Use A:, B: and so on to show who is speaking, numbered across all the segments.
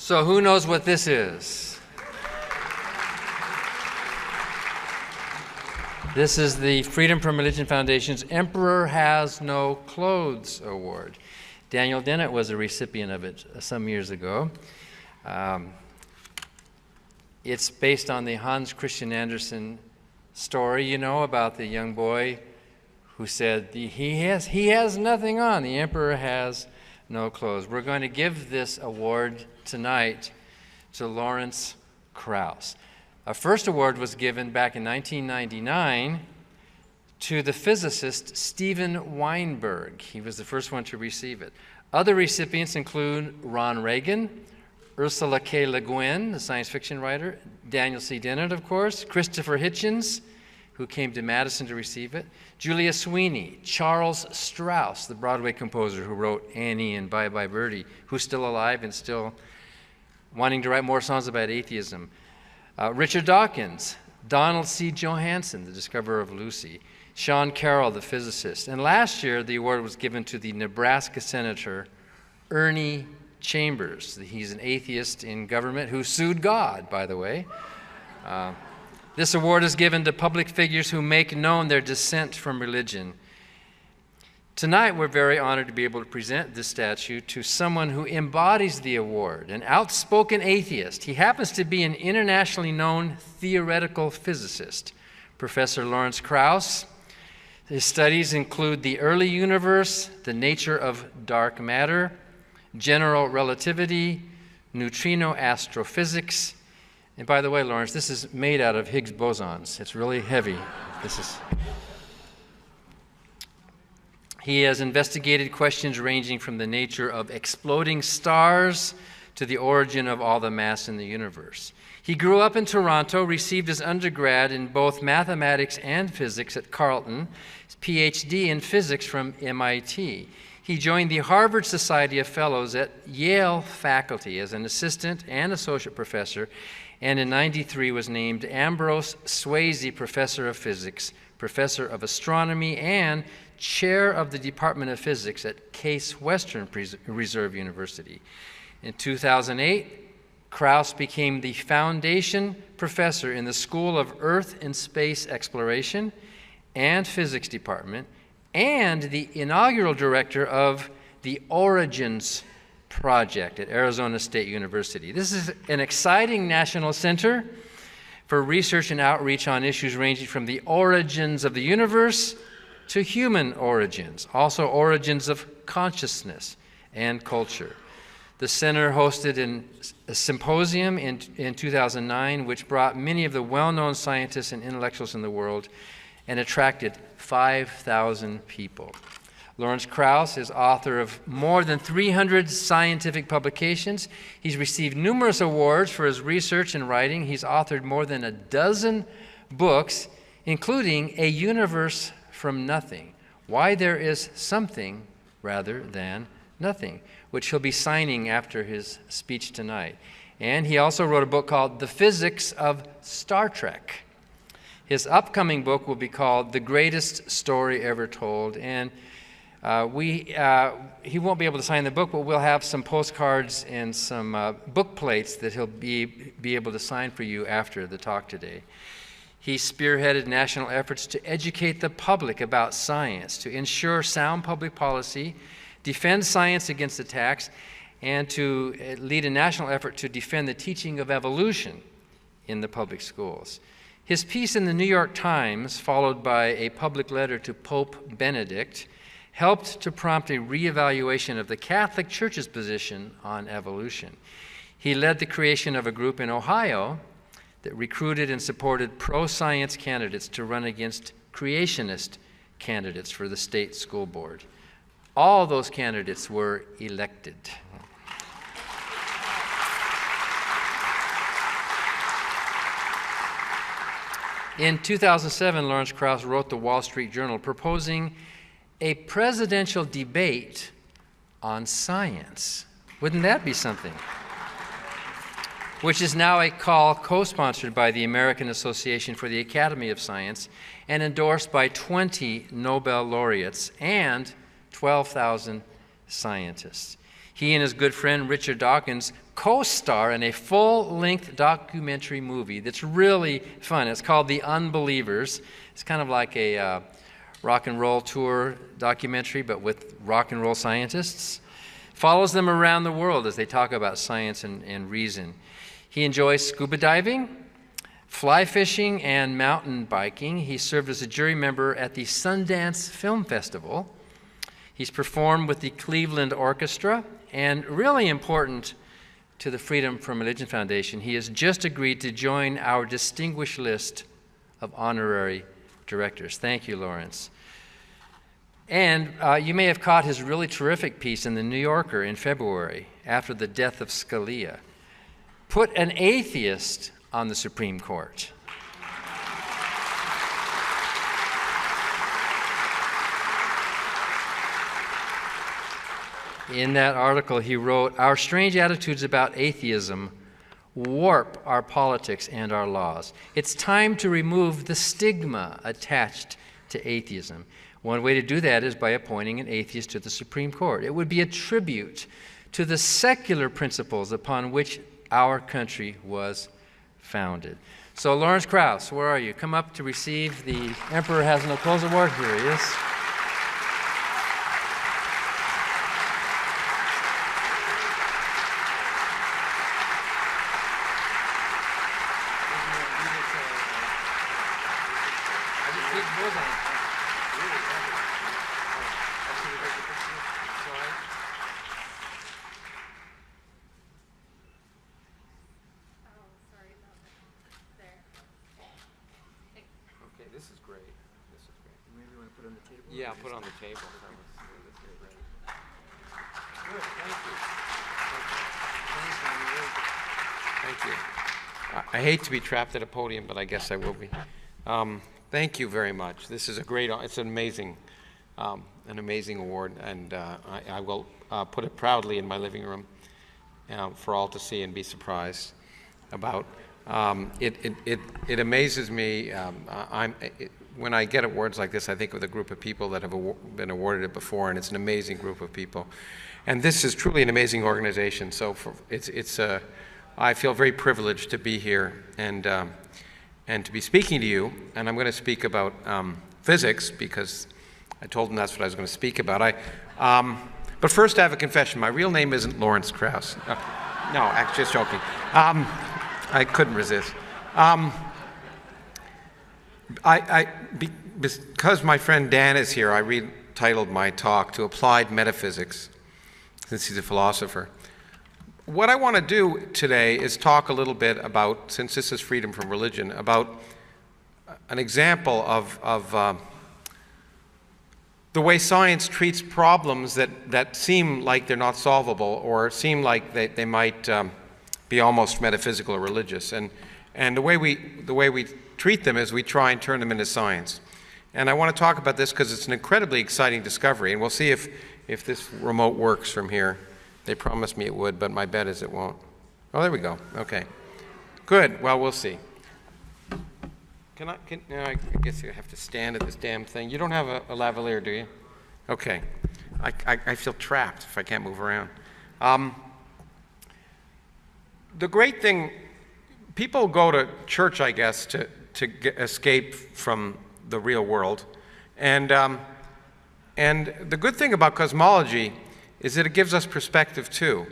A: So who knows what this is? This is the Freedom from Religion Foundation's Emperor Has No Clothes Award. Daniel Dennett was a recipient of it some years ago. It's based on the Hans Christian Andersen story, you know, about the young boy who said, he has nothing on, the emperor has no clothes. We're going to give this award tonight to Lawrence Krauss. A first award was given back in 1999 to the physicist Steven Weinberg. He was the first one to receive it. Other recipients include Ron Reagan, Ursula K. Le Guin, the science fiction writer, Daniel C. Dennett, of course, Christopher Hitchens, who came to Madison to receive it, Julia Sweeney, Charles Strauss, the Broadway composer who wrote Annie and Bye Bye Birdie, who's still alive and still wanting to write more songs about atheism, Richard Dawkins, Donald C. Johanson, the discoverer of Lucy, Sean Carroll, the physicist. And last year, the award was given to the Nebraska Senator Ernie Chambers. He's an atheist in government who sued God, by the way. This award is given to public figures who make known their dissent from religion. Tonight, we're very honored to be able to present this statue to someone who embodies the award, an outspoken atheist. He happens to be an internationally known theoretical physicist, Professor Lawrence Krauss. His studies include the early universe, the nature of dark matter, general relativity, neutrino astrophysics. And by the way, Lawrence, this is made out of Higgs bosons. It's really heavy. He has investigated questions ranging from the nature of exploding stars to the origin of all the mass in the universe. He grew up in Toronto, received his undergrad in both mathematics and physics at Carleton, his PhD in physics from MIT. He joined the Harvard Society of Fellows at Yale faculty as an assistant and associate professor, and in '93 was named Ambrose Swayze Professor of Physics, Professor of Astronomy, and Chair of the Department of Physics at Case Western Reserve University. In 2008, Krauss became the foundation professor in the School of Earth and Space Exploration and Physics Department, and the inaugural director of the Origins Project at Arizona State University. This is an exciting national center for research and outreach on issues ranging from the origins of the universe to human origins, also origins of consciousness and culture. The center hosted a symposium in 2009, which brought many of the well-known scientists and intellectuals in the world and attracted 5,000 people. Lawrence Krauss is author of more than 300 scientific publications. He's received numerous awards for his research and writing. He's authored more than a dozen books, including A Universe from Nothing, Why There Is Something Rather Than Nothing, which he'll be signing after his speech tonight. And he also wrote a book called The Physics of Star Trek. His upcoming book will be called The Greatest Story Ever Told. And he won't be able to sign the book, but we'll have some postcards and some book plates that he'll be able to sign for you after the talk today. He spearheaded national efforts to educate the public about science, to ensure sound public policy, defend science against attacks, and to lead a national effort to defend the teaching of evolution in the public schools. His piece in the New York Times, followed by a public letter to Pope Benedict, helped to prompt a reevaluation of the Catholic Church's position on evolution. He led the creation of a group in Ohio that recruited and supported pro-science candidates to run against creationist candidates for the state school board. All those candidates were elected. In 2007, Lawrence Krauss wrote the Wall Street Journal proposing a presidential debate on science. Wouldn't that be something? Which is now a call co-sponsored by the American Association for the Academy of Science and endorsed by 20 Nobel laureates and 12,000 scientists. He and his good friend Richard Dawkins co-star in a full-length documentary movie that's really fun. It's called The Unbelievers. It's kind of like a rock and roll tour documentary, but with rock and roll scientists. Follows them around the world as they talk about science and reason. He enjoys scuba diving, fly fishing, and mountain biking. He served as a jury member at the Sundance Film Festival. He's performed with the Cleveland Orchestra, and really important to the Freedom from Religion Foundation, he has just agreed to join our distinguished list of honorary directors. Thank you, Lawrence. And you may have caught his really terrific piece in the New Yorker in February after the death of Scalia. Put an atheist on the Supreme Court. In that article, he wrote, "Our strange attitudes about atheism warp our politics and our laws. It's time to remove the stigma attached to atheism. One way to do that is by appointing an atheist to the Supreme Court. It would be a tribute to the secular principles upon which our country was founded." So Lawrence Krauss, where are you? Come up to receive the Emperor Has No Clothes Award. Here he is.
B: Yeah, put it on the table. Good, thank you. Thank you. I hate to be trapped at a podium, but I guess I will be. Thank you very much. This is a great, it's an amazing award, and I will put it proudly in my living room for all to see and be surprised about. It amazes me. When I get awards like this, I think of the group of people that have been awarded it before, and it's an amazing group of people. And this is truly an amazing organization. So I feel very privileged to be here and to be speaking to you. And I'm going to speak about physics because I told them that's what I was going to speak about. But first, I have a confession. My real name isn't Lawrence Krauss. No, actually, just joking. I couldn't resist. Because my friend Dan is here, I retitled my talk to Applied Metaphysics, since he's a philosopher. What I want to do today is talk a little bit about, since this is freedom from religion, about an example of the way science treats problems that seem like they're not solvable or seem like they might be almost metaphysical or religious. And the way we treat them is we try and turn them into science. And I want to talk about this because it's an incredibly exciting discovery, and we'll see if this remote works from here. They promised me it would, but my bet is it won't. Oh, there we go. Okay. Good. Well, we'll see. I guess you have to stand at this damn thing. You don't have a lavalier, do you? Okay. I feel trapped if I can't move around. The great thing, people go to church, I guess, to escape from the real world. And the good thing about cosmology is that it gives us perspective too.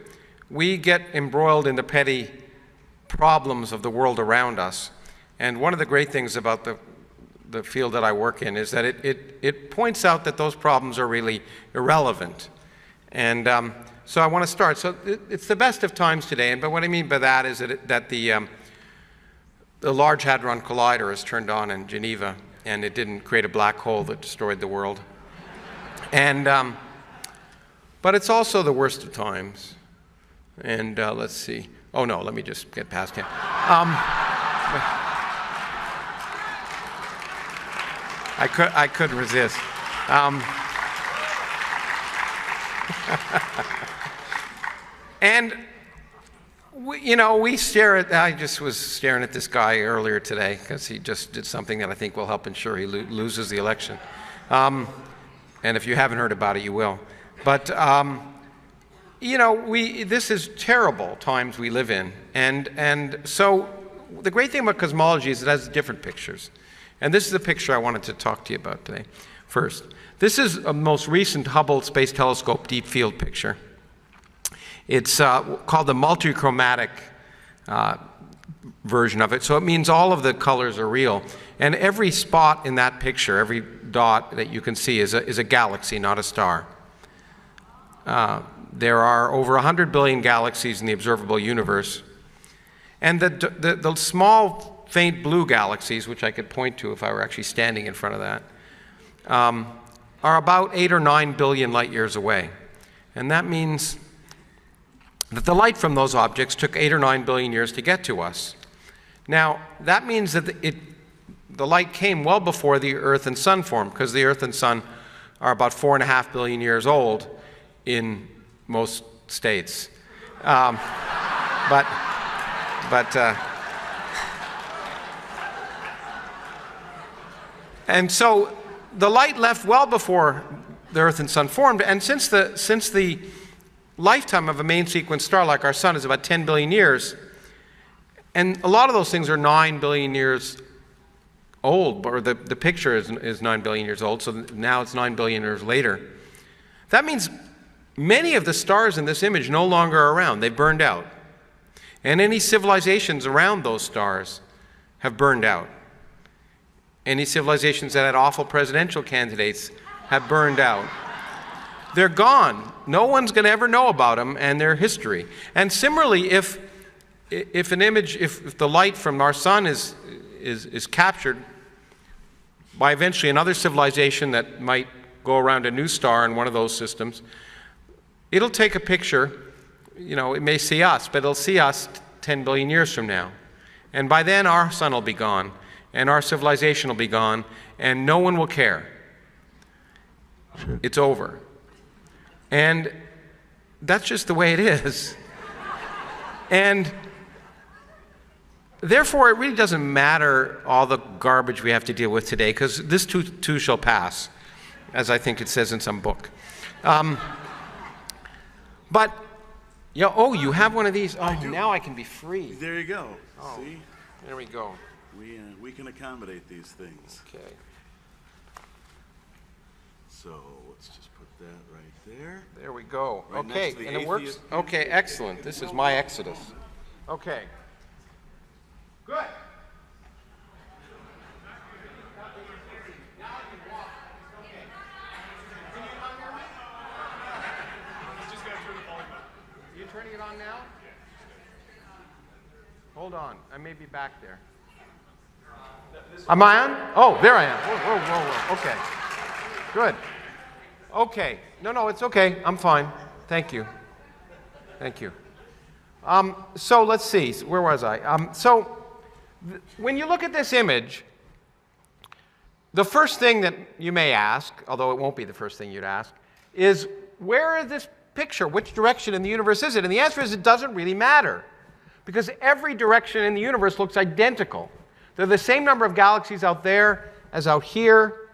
B: We get embroiled in the petty problems of the world around us. And one of the great things about the field that I work in is that it points out that those problems are really irrelevant. And so I want to start. So it's the best of times today, but what I mean by that is that the Large Hadron Collider is turned on in Geneva, and it didn't create a black hole that destroyed the world. And but it's also the worst of times. And let's see. Oh no, let me just get past him. I couldn't resist. And we stare at. I just was staring at this guy earlier today because he just did something that I think will help ensure he loses the election. And if you haven't heard about it, you will. But you know, this is terrible times we live in. And so the great thing about cosmology is it has different pictures. And this is the picture I wanted to talk to you about today. First, this is a most recent Hubble Space Telescope deep field picture. It's called the multichromatic version of it. So it means all of the colors are real. And every spot in that picture, every dot that you can see is a galaxy, not a star. There are over 100 billion galaxies in the observable universe. And the small, faint blue galaxies, which I could point to if I were actually standing in front of that, are about 8 or 9 billion light years away. And that means that the light from those objects took 8 or 9 billion years to get to us. Now, that means that the light came well before the Earth and Sun formed, because the Earth and Sun are about 4.5 billion years old in most states. And so the light left well before the Earth and Sun formed, and since the lifetime of a main sequence star like our Sun is about 10 billion years, and a lot of those things are 9 billion years old, or the picture is 9 billion years old, so now it's 9 billion years later. That means many of the stars in this image no longer are around. They've burned out. And any civilizations around those stars have burned out. Any civilizations that had awful presidential candidates have burned out. They're gone. No one's going to ever know about them and their history. And similarly, if the light from our Sun is captured by eventually another civilization that might go around a new star in one of those systems, it'll take a picture. You know, it may see us, but it'll see us 10 billion years from now. And by then, our Sun will be gone, and our civilization will be gone, and no one will care. Sure. It's over. And that's just the way it is. And therefore, it really doesn't matter all the garbage we have to deal with today, because this too shall pass, as I think it says in some book. But, yeah, oh, you have one of these. Oh, now I can be free.
C: There you go.
B: Oh,
C: see?
B: There we go.
C: We can accommodate these things.
B: Okay.
C: So let's just put that right there.
B: There we go.
C: Right
B: Okay,
C: next to the
B: and it works?
C: atheist.
B: Okay, excellent. This is my Exodus. Okay. Good. Are you turning it on now? Hold on. I may be back there. Am I on? Oh, there I am. Whoa, whoa, whoa, whoa. Okay. Good. Okay. No, it's okay. I'm fine. Thank you. Thank you. So let's see. Where was I? When you look at this image, the first thing that you may ask, although it won't be the first thing you'd ask, is where is this picture? Which direction in the universe is it? And the answer is it doesn't really matter, because every direction in the universe looks identical. There are the same number of galaxies out there as out here.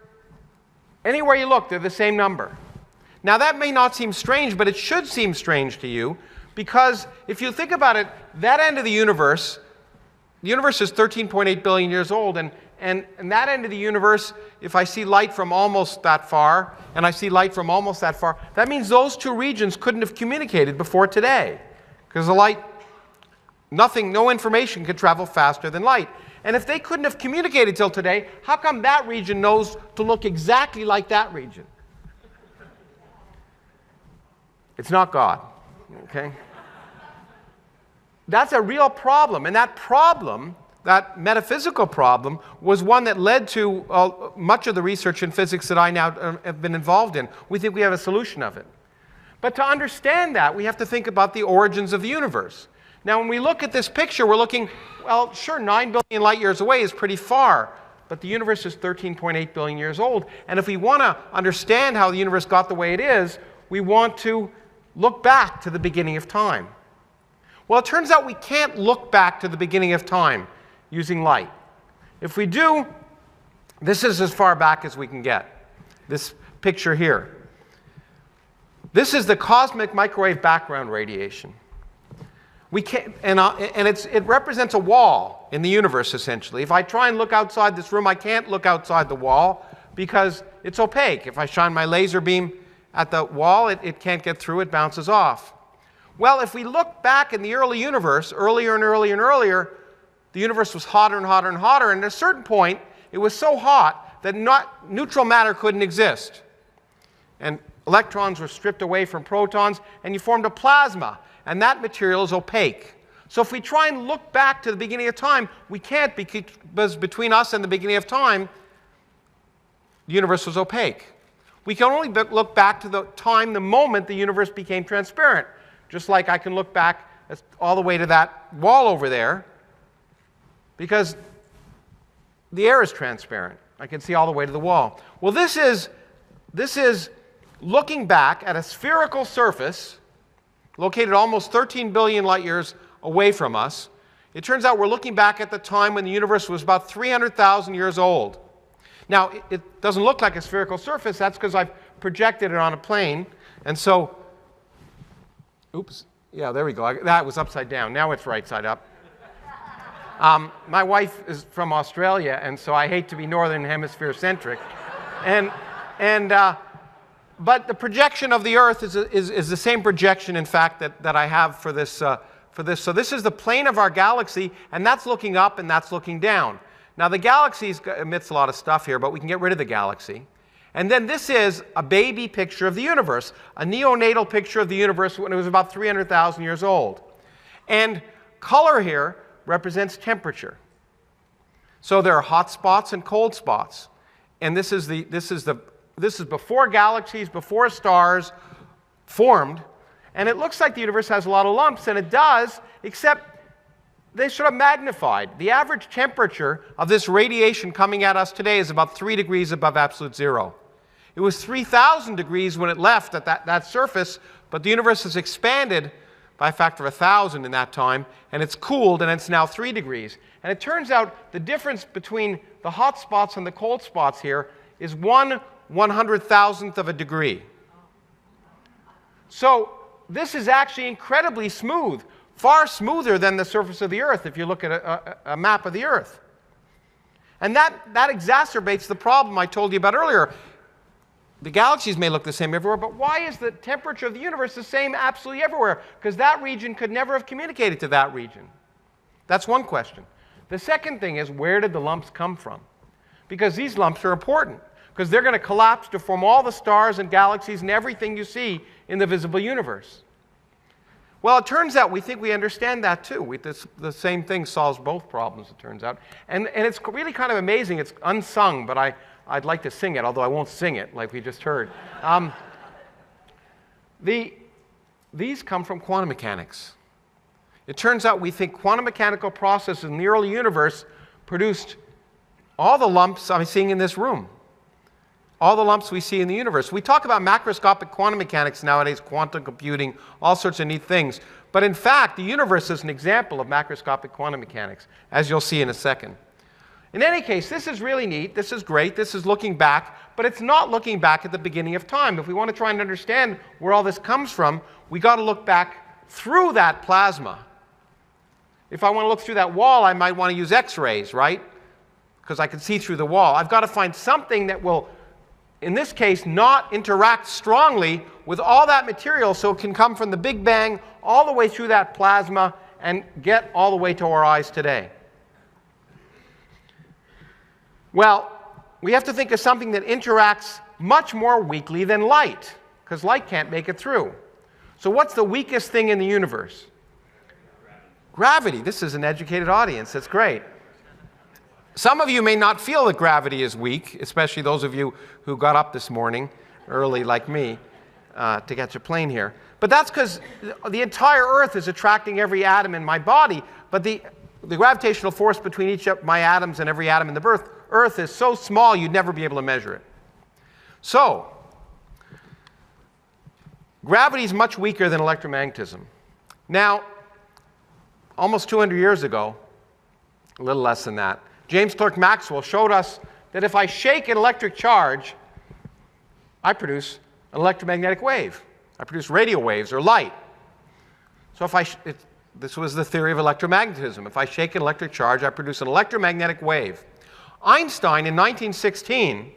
B: Anywhere you look, they're the same number. Now, that may not seem strange, but it should seem strange to you, because if you think about it, that end of the universe is 13.8 billion years old, and that end of the universe, if I see light from almost that far, and I see light from almost that far, that means those two regions couldn't have communicated before today, because the light, no information could travel faster than light. And if they couldn't have communicated till today, how come that region knows to look exactly like that region? It's not God, okay? That's a real problem, and that problem, that metaphysical problem, was one that led to much of the research in physics that I now have been involved in. We think we have a solution of it. But to understand that, we have to think about the origins of the universe. Now, when we look at this picture, we're looking, well, sure, 9 billion light years away is pretty far, but the universe is 13.8 billion years old. And if we want to understand how the universe got the way it is, we want to look back to the beginning of time. Well, it turns out we can't look back to the beginning of time using light. If we do, this is as far back as we can get, this picture here. This is the cosmic microwave background radiation. We can't, it represents a wall in the universe, essentially. If I try and look outside this room, I can't look outside the wall because it's opaque. If I shine my laser beam at the wall, it can't get through, it bounces off. Well, if we look back in the early universe, earlier and earlier and earlier, the universe was hotter and hotter and hotter, and at a certain point, it was so hot that neutral matter couldn't exist. And electrons were stripped away from protons, and you formed a plasma. And that material is opaque. So if we try and look back to the beginning of time, we can't because between us and the beginning of time, the universe was opaque. We can only look back to the time, the moment the universe became transparent. Just like I can look back all the way to that wall over there because the air is transparent. I can see all the way to the wall. Well, this is looking back at a spherical surface located almost 13 billion light years away from us. It turns out we're looking back at the time when the universe was about 300,000 years old. Now, it doesn't look like a spherical surface. That's because I've projected it on a plane. And so, oops, yeah, there we go. That was upside down. Now it's right side up. My wife is from Australia, and so I hate to be Northern Hemisphere centric. But the projection of the Earth is the same projection, in fact, that I have for this. So this is the plane of our galaxy, and that's looking up and that's looking down. Now the galaxy emits a lot of stuff here, but we can get rid of the galaxy. And then this is a baby picture of the universe, a neonatal picture of the universe when it was about 300,000 years old. And color here represents temperature. So there are hot spots and cold spots. And this is before galaxies, before stars formed. And it looks like the universe has a lot of lumps, and it does, except they sort of magnified. The average temperature of this radiation coming at us today is about 3 degrees above absolute zero. It was 3,000 degrees when it left at that surface, but the universe has expanded by a factor of 1,000 in that time, and it's cooled, and it's now 3 degrees. And it turns out the difference between the hot spots and the cold spots here is 1/100,000th of a degree. So this is actually incredibly smooth, far smoother than the surface of the Earth if you look at a map of the Earth. And that exacerbates the problem I told you about earlier. The galaxies may look the same everywhere, but why is the temperature of the universe the same absolutely everywhere? Because that region could never have communicated to that region. That's one question. The second thing is, where did the lumps come from? Because these lumps are important, because they're going to collapse to form all the stars and galaxies and everything you see in the visible universe. Well, it turns out we think we understand that too. The same thing solves both problems, it turns out. And it's really kind of amazing. It's unsung, but I'd like to sing it, although I won't sing it like we just heard. These come from quantum mechanics. It turns out we think quantum mechanical processes in the early universe produced all the lumps I'm seeing in this room. All the lumps we see in the universe. We talk about macroscopic quantum mechanics nowadays, quantum computing, all sorts of neat things. But in fact, the universe is an example of macroscopic quantum mechanics, as you'll see in a second. In any case, this is really neat. This is great. This is looking back. But it's not looking back at the beginning of time. If we want to try and understand where all this comes from, we've got to look back through that plasma. If I want to look through that wall, I might want to use X-rays, right? Because I can see through the wall. I've got to find something that will, in this case, not interact strongly with all that material so it can come from the Big Bang all the way through that plasma and get all the way to our eyes today. Well, we have to think of something that interacts much more weakly than light, because light can't make it through. So what's the weakest thing in the universe? Gravity. This is an educated audience. That's great. Some of you may not feel that gravity is weak, especially those of you who got up this morning early like me to catch a plane here. But that's because the entire Earth is attracting every atom in my body, but the gravitational force between each of my atoms and every atom in the Earth is so small you'd never be able to measure it. So, gravity is much weaker than electromagnetism. Now, almost 200 years ago, a little less than that, James Clerk Maxwell showed us that if I shake an electric charge, I produce an electromagnetic wave. I produce radio waves or light. So this was the theory of electromagnetism. If I shake an electric charge, I produce an electromagnetic wave. Einstein in 1916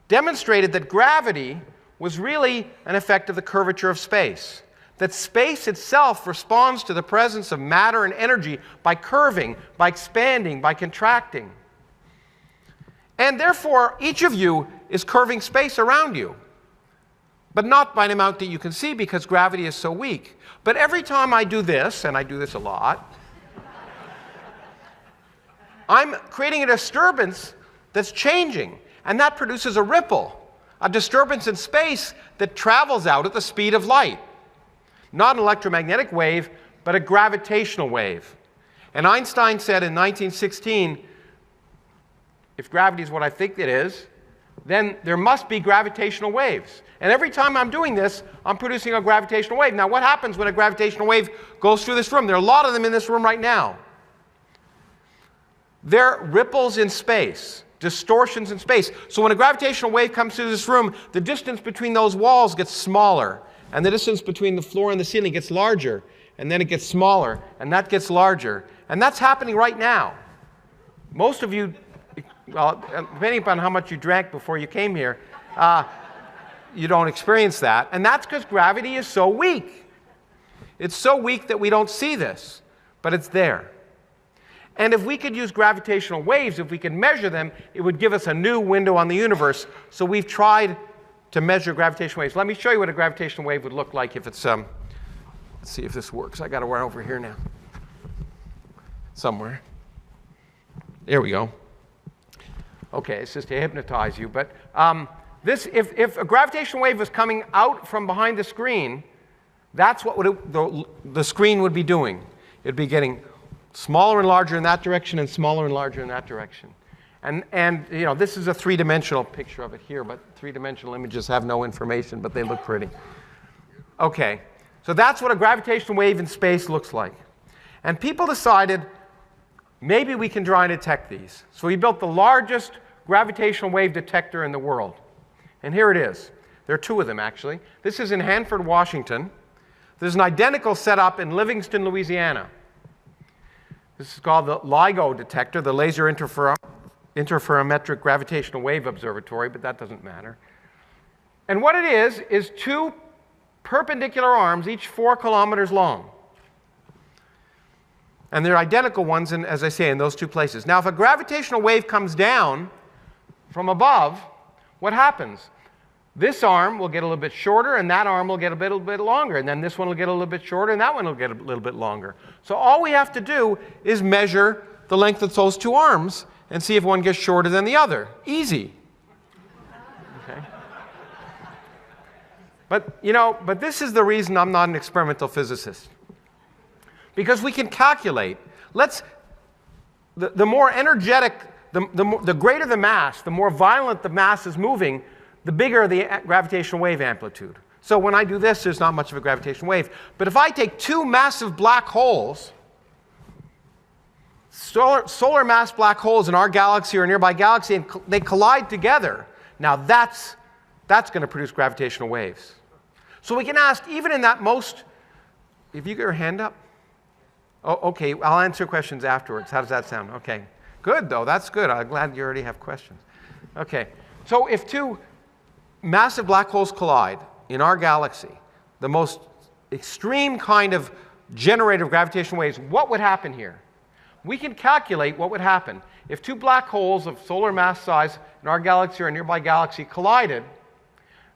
B: demonstrated that gravity was really an effect of the curvature of space. That space itself responds to the presence of matter and energy by curving, by expanding, by contracting. And therefore, each of you is curving space around you, but not by an amount that you can see because gravity is so weak. But every time I do this, and I do this a lot, I'm creating a disturbance that's changing, and that produces a ripple, a disturbance in space that travels out at the speed of light. Not an electromagnetic wave, but a gravitational wave. And Einstein said in 1916, if gravity is what I think it is, then there must be gravitational waves. And every time I'm doing this, I'm producing a gravitational wave. Now, what happens when a gravitational wave goes through this room? There are a lot of them in this room right now. They're ripples in space, distortions in space. So when a gravitational wave comes through this room, the distance between those walls gets smaller, and the distance between the floor and the ceiling gets larger, and then it gets smaller, and that gets larger. And that's happening right now. Most of you, well, depending upon how much you drank before you came here, you don't experience that. And that's because gravity is so weak. It's so weak that we don't see this, but it's there. And if we could use gravitational waves, if we could measure them, it would give us a new window on the universe. So we've tried to measure gravitational waves. Let me show you what a gravitational wave would look like if it's, let's see if this works. I got to run over here now. Somewhere. There we go. Okay, it's just to hypnotize you. But if a gravitational wave was coming out from behind the screen, that's what the screen would be doing. It'd be getting smaller and larger in that direction and smaller and larger in that direction. And you know, this is a three-dimensional picture of it here, but three-dimensional images have no information, but they look pretty. Okay, so that's what a gravitational wave in space looks like. And people decided maybe we can try and detect these. So we built the largest gravitational wave detector in the world. And here it is. There are two of them, actually. This is in Hanford, Washington. There's an identical setup in Livingston, Louisiana. This is called the LIGO detector, the Laser Interferometric Gravitational Wave Observatory, but that doesn't matter. And what it is two perpendicular arms, each 4 kilometers long. And they're identical ones, as I say, in those two places. Now, if a gravitational wave comes down from above, what happens? This arm will get a little bit shorter, and that arm will get a little bit longer. And then this one will get a little bit shorter, and that one will get a little bit longer. So all we have to do is measure the length of those two arms and see if one gets shorter than the other. Easy. Okay. But this is the reason I'm not an experimental physicist. Because we can calculate. The more energetic, the greater the mass, the more violent the mass is moving, the bigger the gravitational wave amplitude. So when I do this, there's not much of a gravitational wave. But if I take two massive black holes, solar mass black holes in our galaxy or a nearby galaxy, and they collide together, now that's going to produce gravitational waves. So we can ask, even in that most, if you get your hand up? Oh, okay, I'll answer questions afterwards. How does that sound? Okay, good though, that's good. I'm glad you already have questions. Okay, so if two massive black holes collide in our galaxy, the most extreme kind of generator of gravitational waves, what would happen here? We can calculate what would happen. If two black holes of solar mass size in our galaxy or a nearby galaxy collided,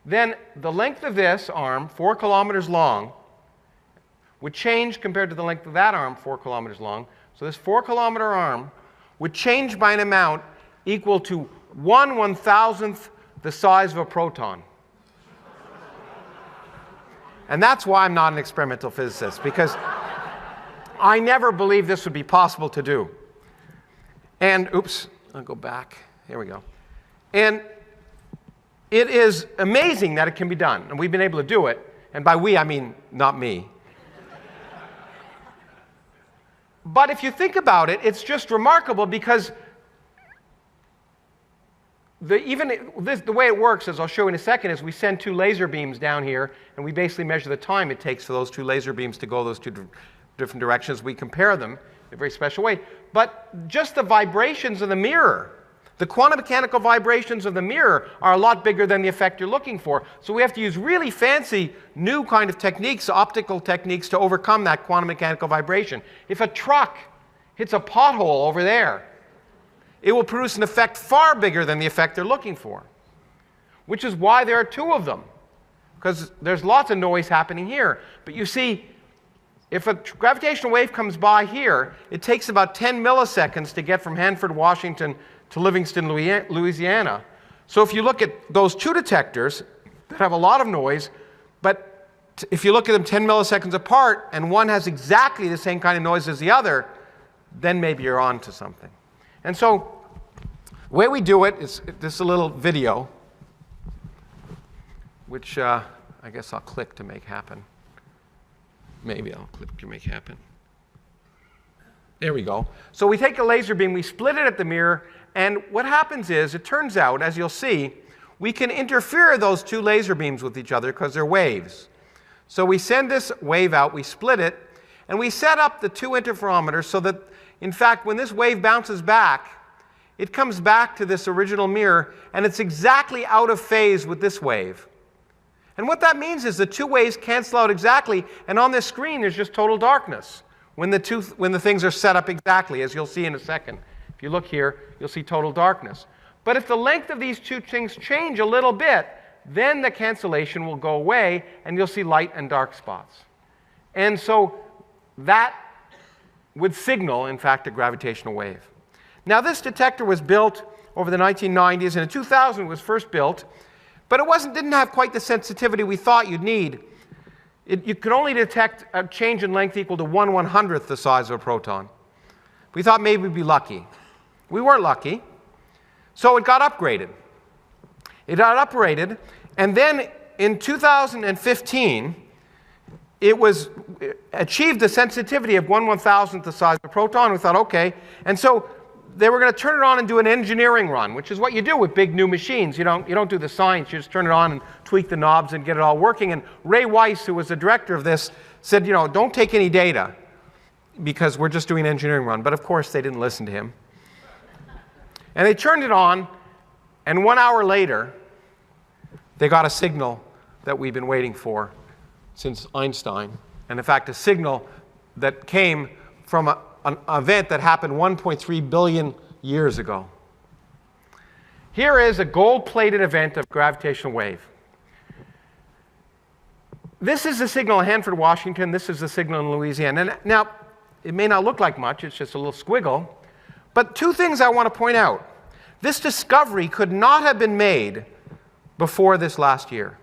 B: then the length of this arm, 4 kilometers long, would change compared to the length of that arm, 4 kilometers long. So this 4-kilometer arm would change by an amount equal to 1/1000th the size of a proton. And that's why I'm not an experimental physicist, because I never believed this would be possible to do. And, oops, I'll go back. Here we go. And it is amazing that it can be done, and we've been able to do it. And by we, I mean not me. But if you think about it, it's just remarkable because
D: the way it works, as I'll show in a second, is we send 2 laser beams down here, and we basically measure the time it takes for those 2 laser beams to go those 2 different directions. We compare them in a very special way. But just the vibrations of the mirror, the quantum mechanical vibrations of the mirror are a lot bigger than the effect you're looking for. So we have to use really fancy new kind of techniques, optical techniques, to overcome that quantum mechanical vibration. If a truck hits a pothole over there, it will produce an effect far bigger than the effect they're looking for, which is why there are 2 of them, because there's lots of noise happening here. But you see, if a gravitational wave comes by here, it takes about 10 milliseconds to get from Hanford, Washington to Livingston, Louisiana. So if you look at those 2 detectors that have a lot of noise, but if you look at them 10 milliseconds apart and one has exactly the same kind of noise as the other, then maybe you're on to something. And so the way we do it is this a little video, which I guess I'll click to make happen. Maybe I'll click to make happen. There we go. So we take a laser beam, we split it at the mirror, and what happens is, it turns out, as you'll see, we can interfere those 2 laser beams with each other because they're waves. So we send this wave out, we split it, and we set up the 2 interferometers so that, in fact, when this wave bounces back, it comes back to this original mirror, and it's exactly out of phase with this wave. And what that means is the 2 waves cancel out exactly, and on this screen there's just total darkness when the things are set up exactly, as you'll see in a second. If you look here, you'll see total darkness. But if the length of these 2 things change a little bit, then the cancellation will go away, and you'll see light and dark spots. And so that would signal, in fact, a gravitational wave. Now, this detector was built over the 1990s, and in 2000 it was first built, but it didn't have quite the sensitivity we thought you'd need. You could only detect a change in length equal to 1/100th the size of a proton. We thought maybe we'd be lucky. We weren't lucky, so it got upgraded. It got upgraded, and then in 2015, it achieved a sensitivity of 1/1000th the size of a proton. We thought, okay. And so they were going to turn it on and do an engineering run, which is what you do with big new machines. You don't do the science. You just turn it on and tweak the knobs and get it all working. And Ray Weiss, who was the director of this, said, don't take any data because we're just doing an engineering run. But of course, they didn't listen to him. And they turned it on, and 1 hour later, they got a signal that we've been waiting for since Einstein. And in fact, a signal that came from an event that happened 1.3 billion years ago. Here is a gold-plated event of gravitational wave. This is the signal in Hanford, Washington. This is the signal in Louisiana. And now, it may not look like much. It's just a little squiggle. But 2 things I want to point out. This discovery could not have been made before this last year,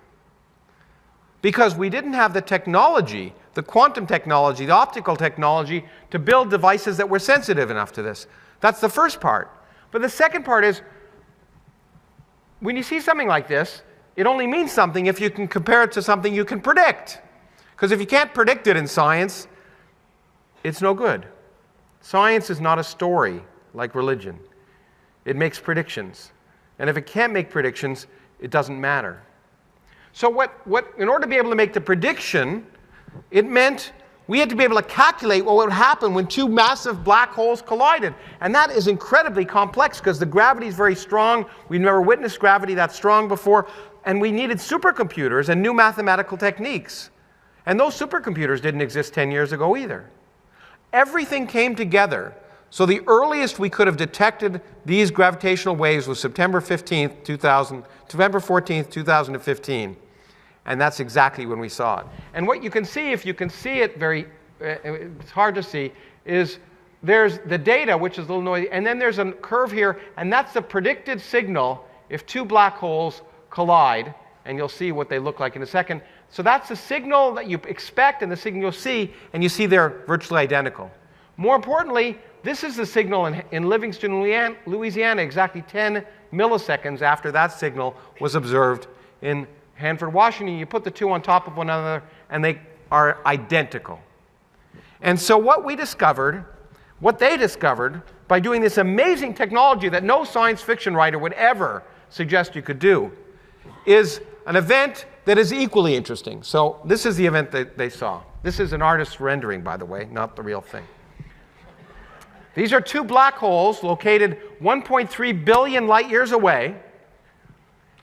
D: because we didn't have the technology, the quantum technology, the optical technology, to build devices that were sensitive enough to this. That's the first part. But the second part is, when you see something like this, it only means something if you can compare it to something you can predict. Because if you can't predict it in science, it's no good. Science is not a story like religion. It makes predictions. And if it can't make predictions, it doesn't matter. So in order to be able to make the prediction, it meant we had to be able to calculate what would happen when 2 massive black holes collided. And that is incredibly complex because the gravity is very strong. We've never witnessed gravity that strong before. And we needed supercomputers and new mathematical techniques. And those supercomputers didn't exist 10 years ago either. Everything came together. So the earliest we could have detected these gravitational waves was September 14th, 2015. And that's exactly when we saw it. And what you can see, if you can see it it's hard to see, is there's the data, which is a little noisy, and then there's a curve here, and that's the predicted signal if 2 black holes collide, and you'll see what they look like in a second. So that's the signal that you expect and the signal you'll see, and you see they're virtually identical. More importantly, this is the signal in Livingston, Louisiana, exactly 10 milliseconds after that signal was observed in Hanford, Washington. You put the 2 on top of one another, and they are identical. And so what they discovered by doing this amazing technology that no science fiction writer would ever suggest you could do, is an event that is equally interesting. So this is the event that they saw. This is an artist's rendering, by the way, not the real thing. These are two black holes located 1.3 billion light years away.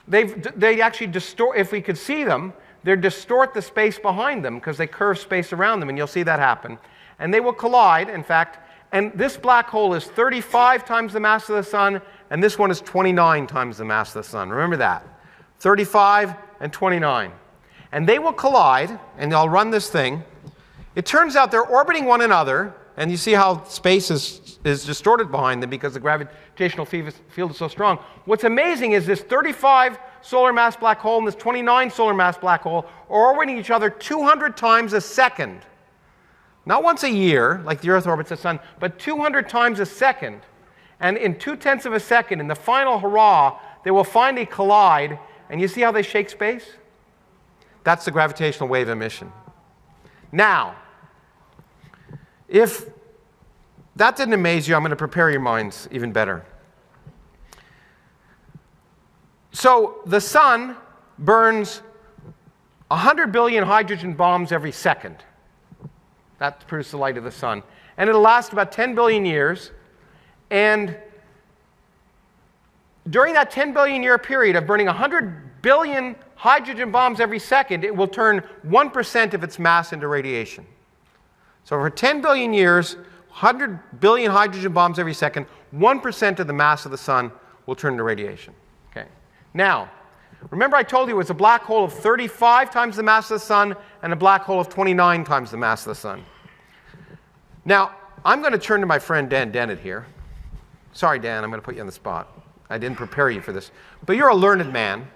D: They actually distort, if we could see them, they distort the space behind them because they curve space around them, and you'll see that happen. And they will collide, in fact, and this black hole is 35 times the mass of the sun, and this one is 29 times the mass of the sun. Remember that. 35 and 29. And they will collide, and I'll run this thing. It turns out they're orbiting one another, and you see how space is distorted behind them because the gravitational field is so strong. What's amazing is this 35 solar mass black hole and this 29 solar mass black hole are orbiting each other 200 times a second. Not once a year, like the Earth orbits the sun, but 200 times a second. And in 0.2 of a second, in the final hurrah, they will finally collide. And you see how they shake space? That's the gravitational wave emission. Now, if that didn't amaze you, I'm going to prepare your minds even better. So the sun burns 100 billion hydrogen bombs every second. That produces the light of the sun. And it'll last about 10 billion years. And during that 10 billion year period of burning 100 billion hydrogen bombs every second, it will turn 1% of its mass into radiation. So for 10 billion years, 100 billion hydrogen bombs every second, 1% of the mass of the sun will turn into radiation. Okay. Now, remember I told you it was a black hole of 35 times the mass of the sun and a black hole of 29 times the mass of the sun. Now, I'm going to turn to my friend Dan Dennett here. Sorry, Dan, I'm going to put you on the spot. I didn't prepare you for this. But you're a learned man,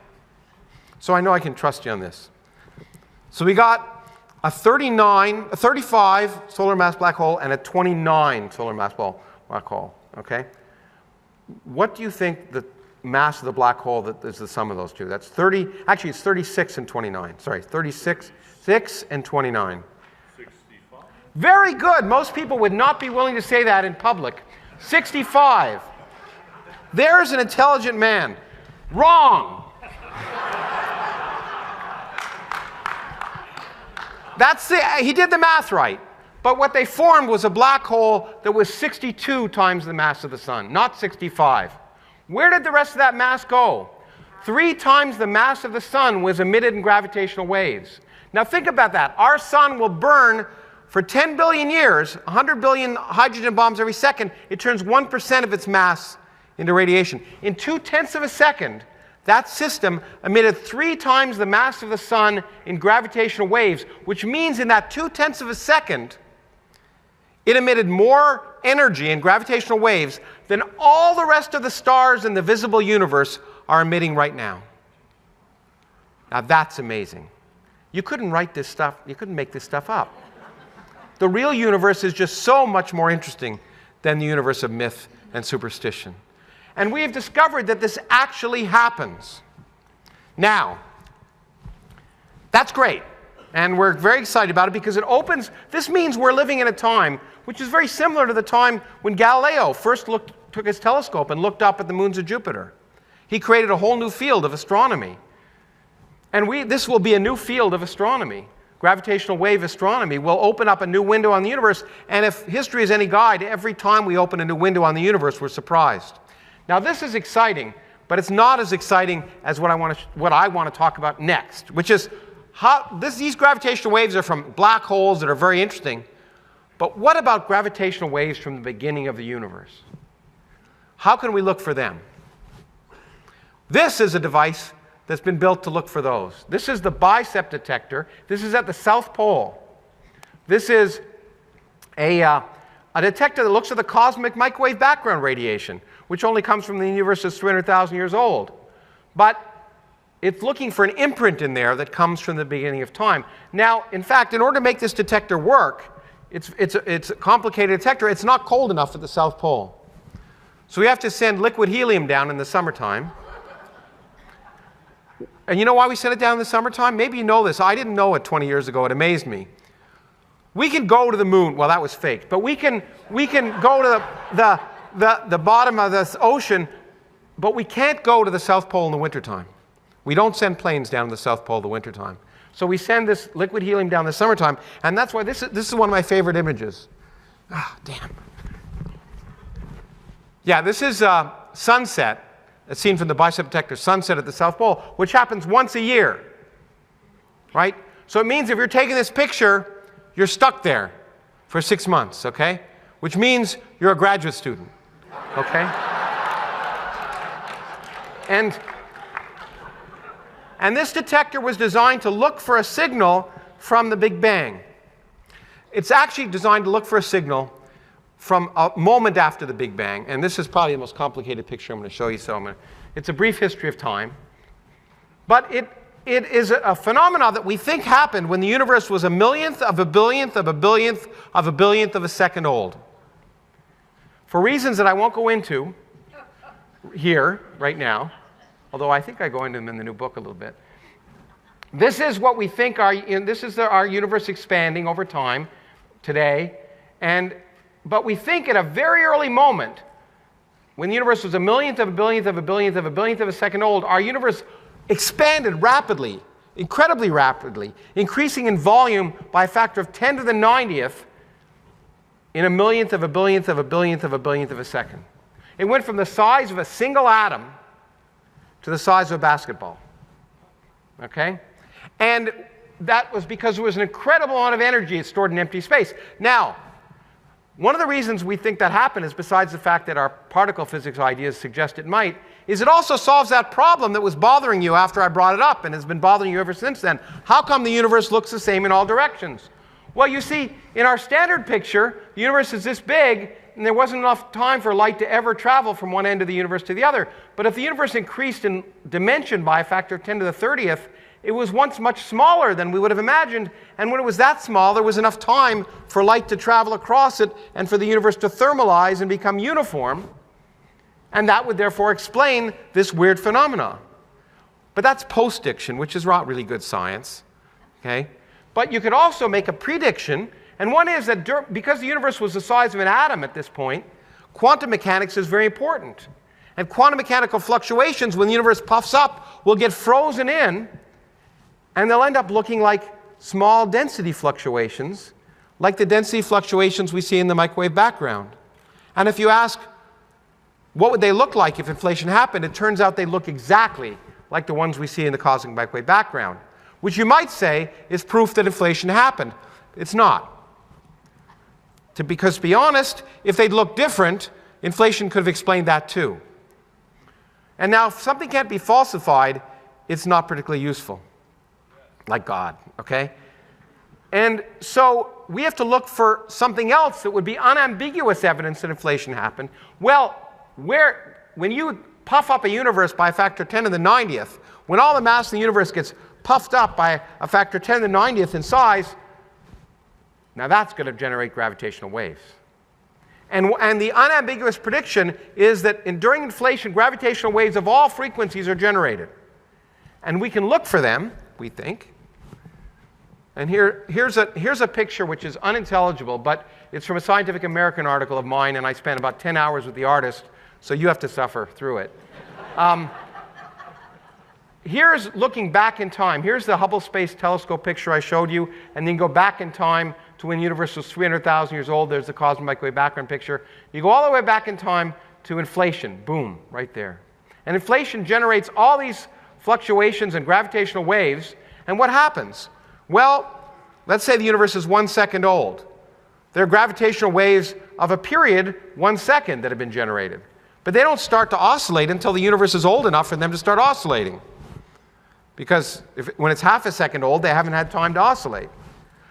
D: so I know I can trust you on this. So we got a 35 solar mass black hole and a 29 solar mass black hole, okay? What do you think the mass of the black hole that is the sum of those two? That's 30, actually it's 36 and 29. Sorry, 36 and 29.
C: 65.
D: Very good. Most people would not be willing to say that in public. 65. There's an intelligent man. Wrong. He did the math right. But what they formed was a black hole that was 62 times the mass of the sun, not 65. Where did the rest of that mass go? 3 times the mass of the sun was emitted in gravitational waves. Now think about that. Our sun will burn for 10 billion years, 100 billion hydrogen bombs every second. It turns 1% of its mass into radiation. In 0.2 of a second, that system emitted 3 times the mass of the sun in gravitational waves, which means in that 0.2 of a second, it emitted more energy in gravitational waves than all the rest of the stars in the visible universe are emitting right now. Now that's amazing. You couldn't write this stuff, you couldn't make this stuff up. The real universe is just so much more interesting than the universe of myth and superstition. And we have discovered that this actually happens. Now, that's great. And we're very excited about it because this means we're living in a time which is very similar to the time when Galileo first took his telescope and looked up at the moons of Jupiter. He created a whole new field of astronomy. And this will be a new field of astronomy. Gravitational wave astronomy will open up a new window on the universe. And if history is any guide, every time we open a new window on the universe, we're surprised. Now this is exciting, but it's not as exciting as what I want to talk about next, which is how these gravitational waves are from black holes that are very interesting. But what about gravitational waves from the beginning of the universe? How can we look for them? This is a device that's been built to look for those. This is the BICEP detector. This is at the South Pole. This is a detector that looks at the cosmic microwave background radiation, which only comes from the universe that's 300,000 years old. But it's looking for an imprint in there that comes from the beginning of time. Now, in fact, in order to make this detector work, it's a complicated detector. It's not cold enough at the South Pole. So we have to send liquid helium down in the summertime. And you know why we sent it down in the summertime? Maybe you know this. I didn't know it 20 years ago. It amazed me. We can go to the moon. Well, that was faked. But we can go to the bottom of this ocean But we can't go to the South Pole in the wintertime. We don't send planes down to the South Pole in the wintertime. So we send this liquid helium down in the summertime, and that's why this is one of my favorite images. Ah, damn. Yeah, this is sunset. It's seen from the bicep detector, sunset at the South Pole, which happens once a year, right? So it means if you're taking this picture, you're stuck there for 6 months, okay? Which means you're a graduate student, okay? And this detector was designed to look for a signal from the Big Bang. It's actually designed to look for a signal from a moment after the Big Bang. And this is probably the most complicated picture I'm going to show you. It's a brief history of time. But it is a phenomenon that we think happened when the universe was a millionth of a billionth of a billionth of a billionth of a second old. For reasons that I won't go into here right now, although I think I go into them in the new book a little bit. This is what we think our universe expanding over time today. But we think at a very early moment, when the universe was a millionth of a billionth of a billionth of a billionth of a second old, our universe expanded rapidly, incredibly rapidly, increasing in volume by a factor of 10 to the 90th in a millionth of a billionth of a billionth of a billionth of a second. It went from the size of a single atom to the size of a basketball. Okay? And that was because there was an incredible amount of energy stored in empty space. Now, one of the reasons we think that happened is, besides the fact that our particle physics ideas suggest it might, is it also solves that problem that was bothering you after I brought it up and has been bothering you ever since then. How come the universe looks the same in all directions? Well, you see, in our standard picture, the universe is this big, and there wasn't enough time for light to ever travel from one end of the universe to the other. But if the universe increased in dimension by a factor of 10 to the 30th, it was once much smaller than we would have imagined. And when it was that small, there was enough time for light to travel across it and for the universe to thermalize and become uniform. And that would therefore explain this weird phenomenon. But that's post-diction, which is not really good science. Okay? But you could also make a prediction. And one is that because the universe was the size of an atom at this point, quantum mechanics is very important. And quantum mechanical fluctuations, when the universe puffs up, will get frozen in, and they'll end up looking like small density fluctuations, like the density fluctuations we see in the microwave background. And if you ask, what would they look like if inflation happened? It turns out they look exactly like the ones we see in the cosmic microwave background, which you might say is proof that inflation happened. It's not. Because to be honest, if they'd looked different, inflation could have explained that too. And now, if something can't be falsified, it's not particularly useful. Like God, okay? And so we have to look for something else that would be unambiguous evidence that inflation happened. Well, when you puff up a universe by a factor of 10 to the 90th, when all the mass in the universe gets puffed up by a factor of 10 to the 90th in size, now that's going to generate gravitational waves. And the unambiguous prediction is that during inflation, gravitational waves of all frequencies are generated. And we can look for them, we think. And here's a picture which is unintelligible, but it's from a Scientific American article of mine, and I spent about 10 hours with the artist, so you have to suffer through it. Here's looking back in time. Here's the Hubble Space Telescope picture I showed you, and then go back in time to when the universe was 300,000 years old. There's the cosmic microwave background picture. You go all the way back in time to inflation. Boom, right there. And inflation generates all these fluctuations and gravitational waves, and what happens? Well, let's say the universe is 1 second old. There are gravitational waves of a period, 1 second, that have been generated. But they don't start to oscillate until the universe is old enough for them to start oscillating. Because when it's half a second old, they haven't had time to oscillate.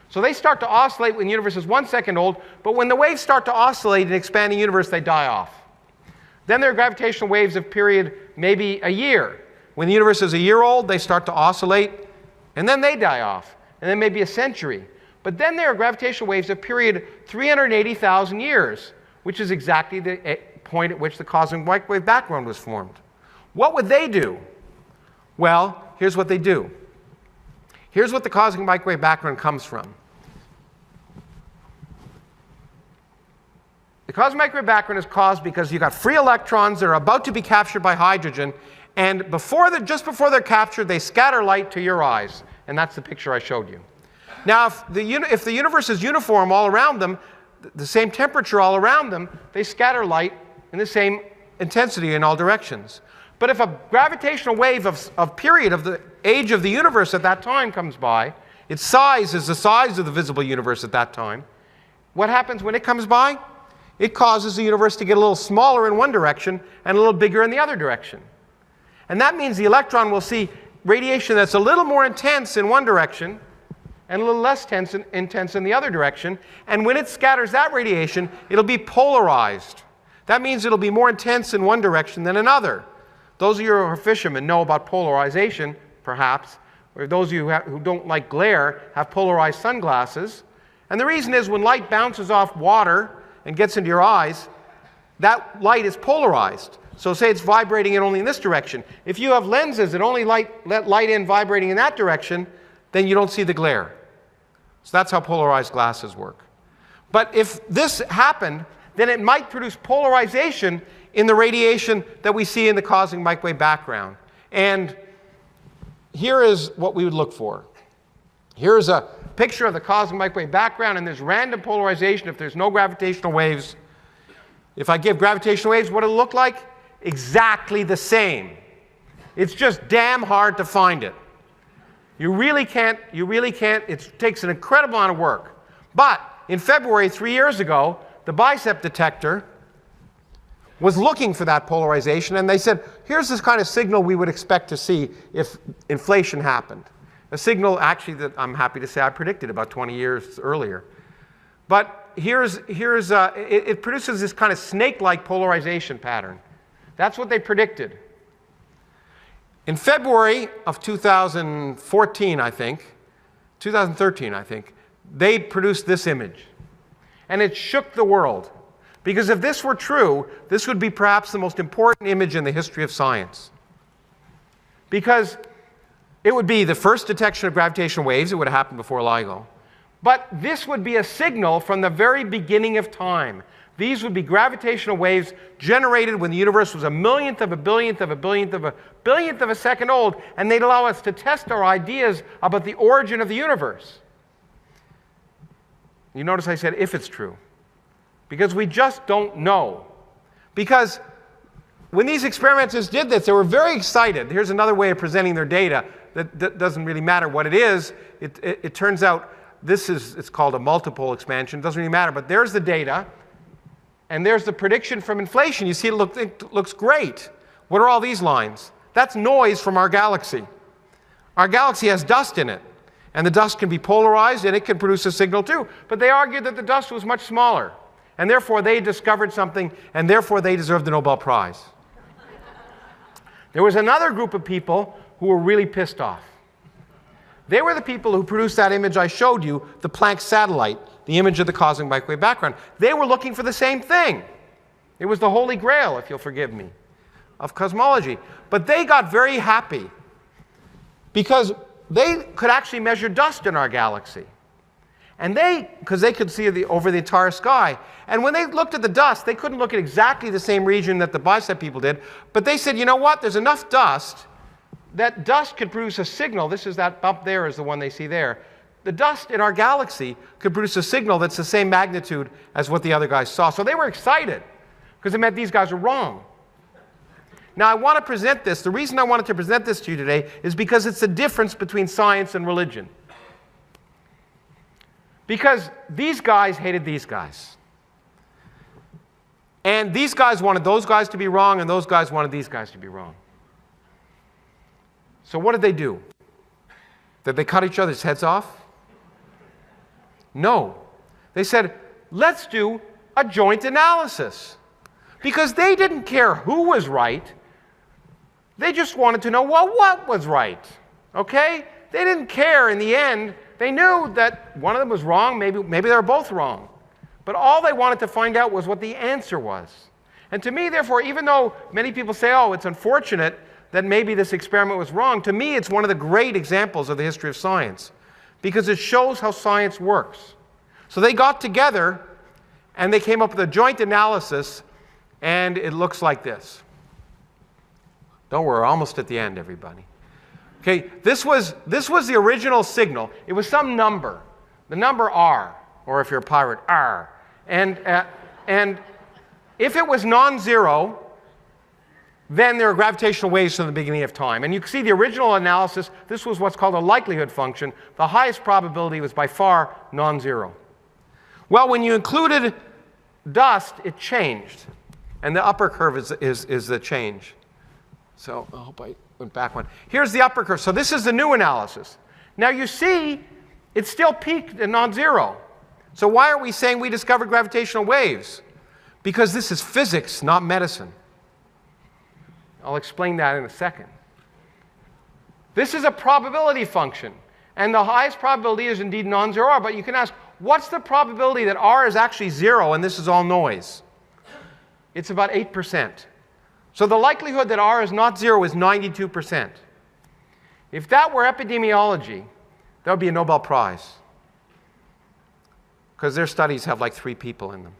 D: So they start to oscillate when the universe is 1 second old, but when the waves start to oscillate in an expanding universe, they die off. Then there are gravitational waves of period maybe a year. When the universe is a year old, they start to oscillate, and then they die off. And then maybe a century. But then there are gravitational waves of period 380,000 years, which is exactly the point at which the cosmic microwave background was formed. What would they do? Well, here's what they do. Here's what the cosmic microwave background comes from. The cosmic microwave background is caused because you've got free electrons that are about to be captured by hydrogen, and just before they're captured, they scatter light to your eyes. And that's the picture I showed you. Now, if the universe is uniform all around them, the same temperature all around them, they scatter light in the same intensity in all directions. But if a gravitational wave of period of the age of the universe at that time comes by, its size is the size of the visible universe at that time, what happens when it comes by? It causes the universe to get a little smaller in one direction and a little bigger in the other direction. And that means the electron will see radiation that's a little more intense in one direction and a little less intense in the other direction. And when it scatters that radiation, it'll be polarized. That means it'll be more intense in one direction than another. Those of you who are fishermen know about polarization, perhaps, or those of you who don't like glare have polarized sunglasses. And the reason is when light bounces off water and gets into your eyes, that light is polarized. So say it's vibrating in only in this direction. If you have lenses that only let light in vibrating in that direction, then you don't see the glare. So that's how polarized glasses work. But if this happened, then it might produce polarization in the radiation that we see in the cosmic microwave background. And here is what we would look for. Here's a picture of the cosmic microwave background, and there's random polarization if there's no gravitational waves. If I give gravitational waves, what it'll look like? Exactly the same. It's just damn hard to find it. You really can't, it takes an incredible amount of work. But in February, 3 years ago, the BICEP detector was looking for that polarization, and they said, here's this kind of signal we would expect to see if inflation happened. A signal, actually, that I'm happy to say I predicted about 20 years earlier. But it produces this kind of snake-like polarization pattern. That's what they predicted. In February of 2013, I think, they produced this image. And it shook the world. Because if this were true, this would be perhaps the most important image in the history of science. Because it would be the first detection of gravitational waves. It would have happened before LIGO. But this would be a signal from the very beginning of time. These would be gravitational waves generated when the universe was a millionth of a billionth of a billionth of a billionth of a second old, and they'd allow us to test our ideas about the origin of the universe. You notice I said if it's true. Because we just don't know. Because when these experimenters did this, they were very excited. Here's another way of presenting their data that doesn't really matter what it is. It turns out it's called a multiple expansion. It doesn't really matter. But there's the data. And there's the prediction from inflation. You see it looks great. What are all these lines? That's noise from our galaxy. Our galaxy has dust in it. And the dust can be polarized, and it can produce a signal too. But they argued that the dust was much smaller. And therefore, they discovered something, and therefore, they deserved the Nobel Prize. There was another group of people who were really pissed off. They were the people who produced that image I showed you, the Planck satellite, the image of the cosmic microwave background. They were looking for the same thing. It was the holy grail, if you'll forgive me, of cosmology. But they got very happy because they could actually measure dust in our galaxy. And because they could see over the entire sky. And when they looked at the dust, they couldn't look at exactly the same region that the BICEP people did. But they said, you know what? There's enough dust that dust could produce a signal. This is that up there is the one they see there. The dust in our galaxy could produce a signal that's the same magnitude as what the other guys saw. So they were excited because it meant these guys were wrong. Now, I want to present this. The reason I wanted to present this to you today is because it's the difference between science and religion. Because these guys hated these guys. And these guys wanted those guys to be wrong, and those guys wanted these guys to be wrong. So what did they do? Did they cut each other's heads off? No. They said, let's do a joint analysis. Because they didn't care who was right. They just wanted to know, well, what was right? Okay? They didn't care in the end. They knew that one of them was wrong. Maybe they were both wrong. But all they wanted to find out was what the answer was. And to me, therefore, even though many people say, oh, it's unfortunate that maybe this experiment was wrong, to me, it's one of the great examples of the history of science. Because it shows how science works. So they got together And they came up with a joint analysis, and it looks like this. Don't worry, we're almost at the end, everybody. Okay, this was the original signal. It was some number, the number R, or if you're a pirate, R. And if it was non-zero, then there are gravitational waves from the beginning of time. And you can see the original analysis, this was what's called a likelihood function. The highest probability was by far non-zero. Well, when you included dust, it changed. And the upper curve is the change. So I hope I went back one. Here's the upper curve. So this is the new analysis. Now you see, it still peaked at non-zero. So why are we saying we discovered gravitational waves? Because this is physics, not medicine. I'll explain that in a second. This is a probability function. And the highest probability is indeed non-zero R. But you can ask, what's the probability that R is actually zero and this is all noise? It's about 8%. So the likelihood that R is not zero is 92%. If that were epidemiology, that would be a Nobel Prize. Because their studies have like 3 people in them.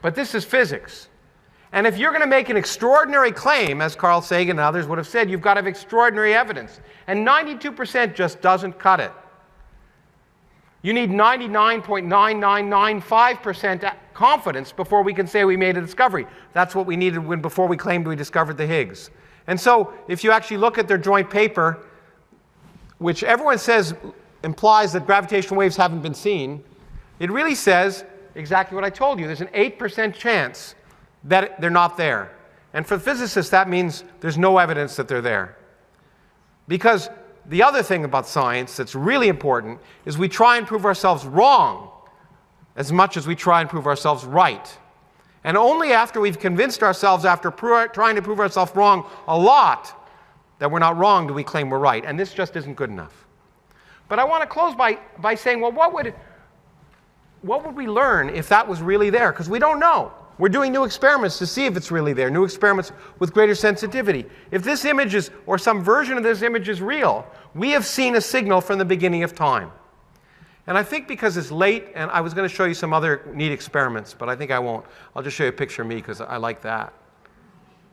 D: But this is physics. And if you're going to make an extraordinary claim, as Carl Sagan and others would have said, you've got to have extraordinary evidence. And 92% just doesn't cut it. You need 99.9995% confidence before we can say we made a discovery. That's what we needed before we claimed we discovered the Higgs. And so if you actually look at their joint paper, which everyone says implies that gravitational waves haven't been seen, it really says exactly what I told you. There's an 8% chance that they're not there. And for physicists, that means there's no evidence that they're there. Because the other thing about science that's really important is we try and prove ourselves wrong as much as we try and prove ourselves right. And only after we've convinced ourselves, after trying to prove ourselves wrong a lot, that we're not wrong do we claim we're right. And this just isn't good enough. But I want to close by saying, well, what would we learn if that was really there? Because we don't know. We're doing new experiments to see if it's really there, new experiments with greater sensitivity. If this image is, or some version of this image is real, we have seen a signal from the beginning of time. And I think because it's late, and I was going to show you some other neat experiments, but I think I won't. I'll just show you a picture of me because I like that.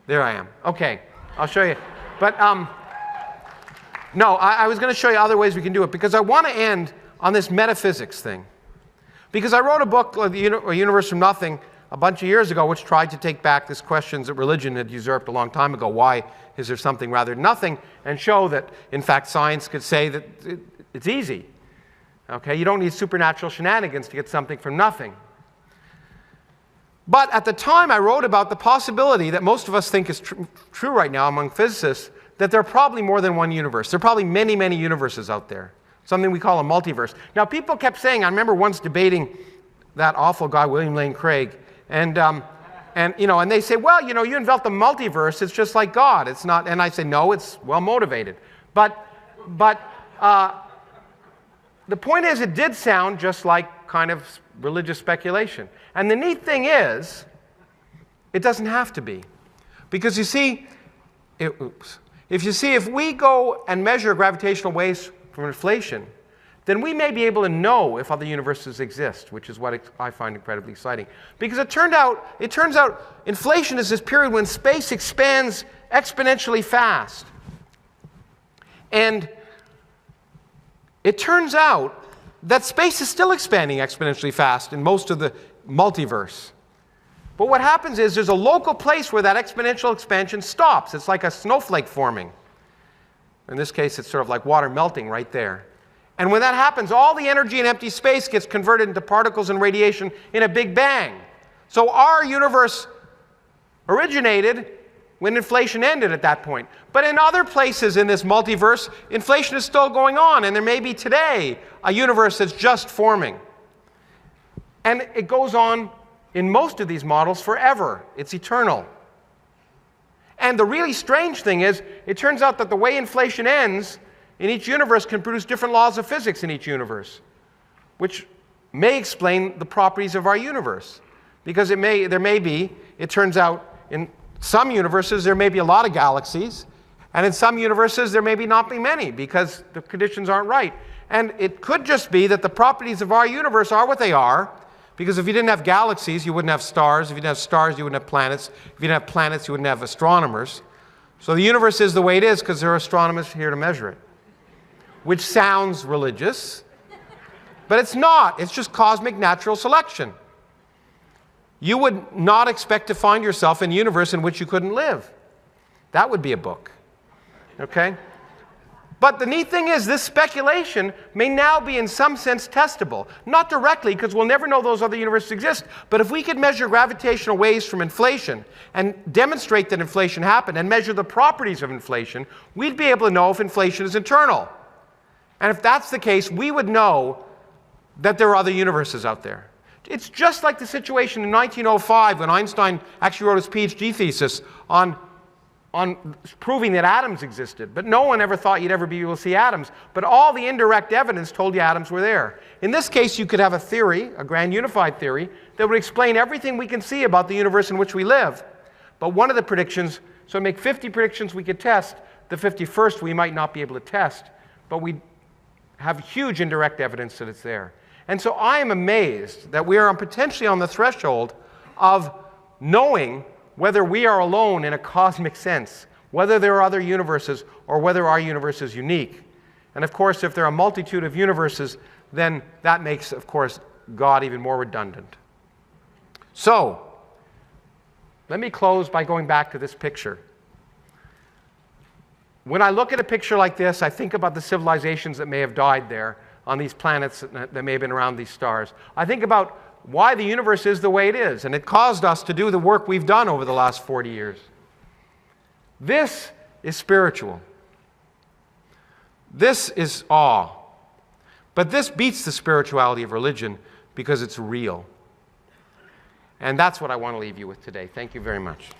D: There I am. Okay, I'll show you. But no, I was going to show you other ways we can do it because I want to end on this metaphysics thing. Because I wrote a book, A Universe from Nothing, a bunch of years ago, which tried to take back these questions that religion had usurped a long time ago. Why is there something rather than nothing? And show that, in fact, science could say that it's easy. Okay, you don't need supernatural shenanigans to get something from nothing. But at the time, I wrote about the possibility that most of us think is true right now among physicists, that there are probably more than one universe. There are probably many, many universes out there. Something we call a multiverse. Now, people kept saying, I remember once debating that awful guy, William Lane Craig, and they say, well, you invent the multiverse, it's just like God. It's not, and I say, no, it's well motivated. But the point is, it did sound just like kind of religious speculation. And the neat thing is, it doesn't have to be. Because you see, if we go and measure gravitational waves from inflation, then we may be able to know if other universes exist, which is what I find incredibly exciting. Because it turns out inflation is this period when space expands exponentially fast. And it turns out that space is still expanding exponentially fast in most of the multiverse. But what happens is there's a local place where that exponential expansion stops. It's like a snowflake forming. In this case, it's sort of like water melting right there. And when that happens, all the energy in empty space gets converted into particles and radiation in a big bang. So our universe originated when inflation ended at that point. But in other places in this multiverse, inflation is still going on, and there may be today a universe that's just forming. And it goes on in most of these models forever. It's eternal. And the really strange thing is, it turns out that the way inflation ends in each universe can produce different laws of physics in each universe, which may explain the properties of our universe. Because it turns out, in some universes there may be a lot of galaxies, and in some universes there may not be many because the conditions aren't right. And it could just be that the properties of our universe are what they are, Because if you didn't have galaxies, you wouldn't have stars. If you didn't have stars, you wouldn't have planets. If you didn't have planets, you wouldn't have astronomers. So the universe is the way it is because there are astronomers here to measure it. Which sounds religious, but it's not. It's just cosmic natural selection. You would not expect to find yourself in a universe in which you couldn't live. That would be a book. Okay? But the neat thing is, this speculation may now be in some sense testable. Not directly, because we'll never know those other universes exist. But if we could measure gravitational waves from inflation and demonstrate that inflation happened and measure the properties of inflation, we'd be able to know if inflation is internal. And if that's the case, we would know that there are other universes out there. It's just like the situation in 1905 when Einstein actually wrote his PhD thesis on proving that atoms existed. But no one ever thought you'd ever be able to see atoms. But all the indirect evidence told you atoms were there. In this case, you could have a theory, a grand unified theory, that would explain everything we can see about the universe in which we live. But one of the predictions, so make 50 predictions we could test, the 51st we might not be able to test. But we have huge indirect evidence that it's there. And so I am amazed that we are potentially on the threshold of knowing whether we are alone in a cosmic sense, whether there are other universes, or whether our universe is unique. And of course, if there are a multitude of universes, then that makes, of course, God even more redundant. So, let me close by going back to this picture. When I look at a picture like this, I think about the civilizations that may have died there on these planets that may have been around these stars. I think about why the universe is the way it is, and it caused us to do the work we've done over the last 40 years. This is spiritual. This is awe. But this beats the spirituality of religion because it's real. And that's what I want to leave you with today. Thank you very much.